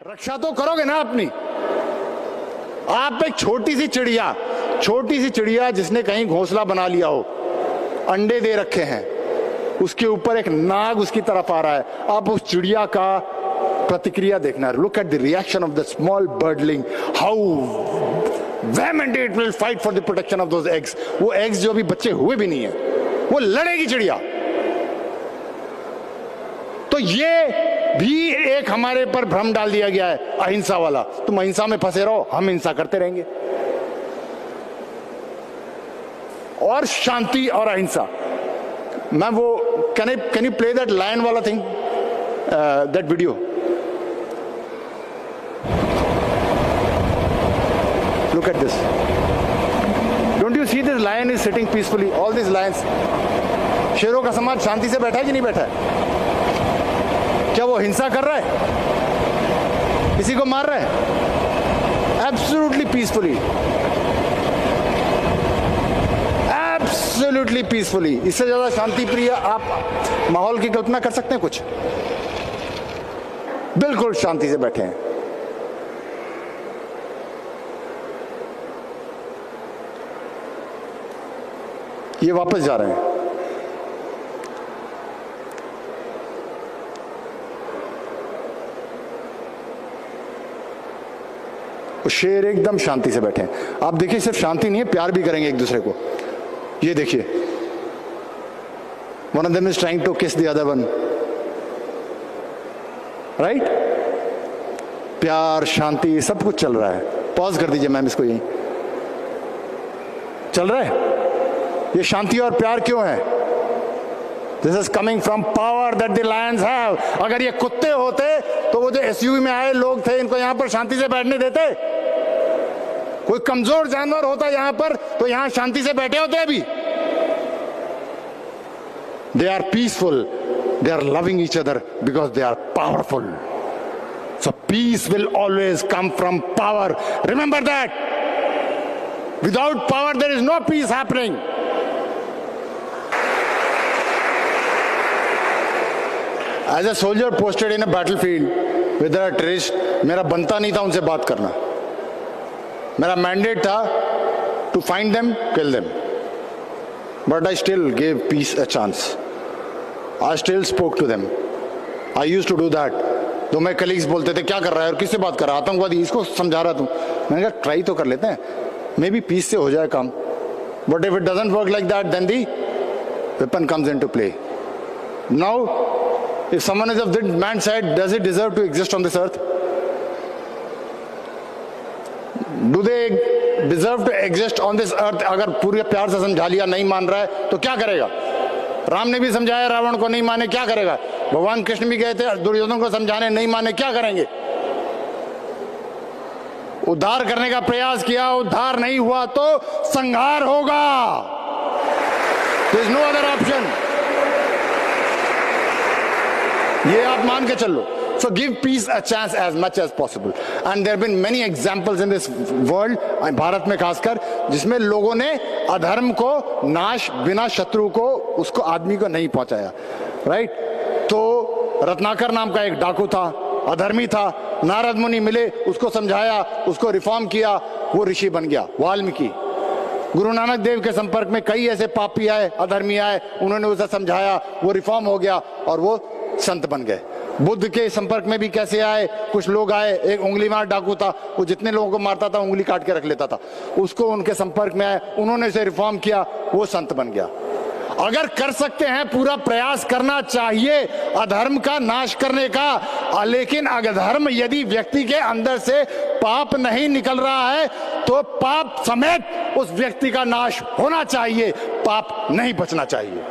रक्षा तो करोगे ना अपनी। आप एक छोटी सी चिड़िया जिसने कहीं घोंसला बना लिया हो, अंडे दे रखे हैं, उसके ऊपर एक नाग उसकी तरफ आ रहा है, अब उस चिड़िया का प्रतिक्रिया देखना। Look at the reaction of the small birdling, how vehemently it will fight for the protection of those eggs. वो एग्स जो अभी बच्चे हुए भी नहीं है, वो लड़ेगी चिड़िया। तो ये भी एक हमारे पर भ्रम डाल दिया गया है अहिंसा वाला। तुम अहिंसा में फंसे रहो, हम हिंसा करते रहेंगे। और शांति और अहिंसा, मैं वो can you play that lion वाला thing, that video. Look at this, don't you see this lion is sitting peacefully, all this lions. शेरों का समाज शांति से बैठा है कि नहीं बैठा है? क्या वो हिंसा कर रहा है, किसी को मार रहा है? Absolutely peacefully, absolutely peacefully. इससे ज्यादा शांति प्रिय आप माहौल की कल्पना कर सकते हैं कुछ? बिल्कुल शांति से बैठे हैं। ये वापस जा रहे हैं। शेर एकदम शांति से बैठे हैं। आप देखिए, सिर्फ शांति नहीं है, प्यार भी करेंगे एक दूसरे को। ये देखिए, one of them is trying to kiss the other one, right? प्यार, शांति, सब कुछ चल रहा है। पॉज कर दीजिए मैम, इसको यहीं चल रहा है। ये शांति और प्यार क्यों है? This is coming from power that the lions have. अगर ये कुत्ते होते तो वो जो SUV में आए लोग थे, इनको यहां पर शांति से बैठने देते? कोई कमजोर जानवर होता यहां पर तो यहां शांति से बैठे होते अभी? They are peaceful. They are loving each other because they are powerful. So peace will always come from power. Remember that. Without power there is no peace happening. As a soldier posted in a battlefield with a terrorist, मेरा बनता नहीं था उनसे बात करना। मेरा mandate था to find them, kill them. But I still gave peace a chance. I still spoke to them. I used to do that. तो मेरे कलीग्स बोलते थे क्या कर रहा है और किससे बात कर रहा है? आतंकवादी, इसको समझा रहा तू। मैंने कहा ट्राई तो कर लेते हैं, मे बी पीस से हो जाए काम। But if it doesn't work like that, then the weapon comes into play. Now, if someone is of this man-side, does he deserve to exist on this earth? Do they deserve to exist on this earth? अगर पूरे प्यार से समझा लिया, नहीं मान रहा है तो क्या करेगा? राम ने भी समझाया रावण को, नहीं माने क्या करेगा? भगवान कृष्ण भी गए थे दुर्योधन को समझाने, नहीं माने क्या करेंगे? उद्धार करने का प्रयास किया, उद्धार नहीं हुआ तो संहार होगा। There is no other option. ये आप मान के चलो। So give peace a chance as much as possible. And there have been many examples in this world, Bharat में खासकर, जिसमें लोगों ने अधर्म को नाश बिना शत्रु को, उसको आदमी को नहीं पहुंचाया, राइट? तो रत्नाकर नाम का एक डाकू था, अधर्मी था, नारद मुनि मिले, उसको समझाया, उसको रिफॉर्म किया, वो ऋषि बन गया, वाल्मीकि। गुरु नानक देव के संपर्क में कई ऐसे पापी आए, अधर्मी आए, उन्होंने उसे समझाया, वो रिफॉर्म हो गया और वो संत बन गए। बुद्ध के संपर्क में भी कैसे आए? कुछ लोग आए, एक उंगली मार डाकू था, वो जितने लोगों को मारता था उंगली काट के रख लेता था, उसको उनके संपर्क में आए, उन्होंने उसे रिफॉर्म किया, वो संत बन गया। अगर कर सकते हैं, पूरा प्रयास करना चाहिए अधर्म का नाश करने का, लेकिन अधर्म यदि व्यक्ति के अंदर से पाप नहीं निकल रहा है तो पाप समेत उस व्यक्ति का नाश होना चाहिए, पाप नहीं बचना चाहिए।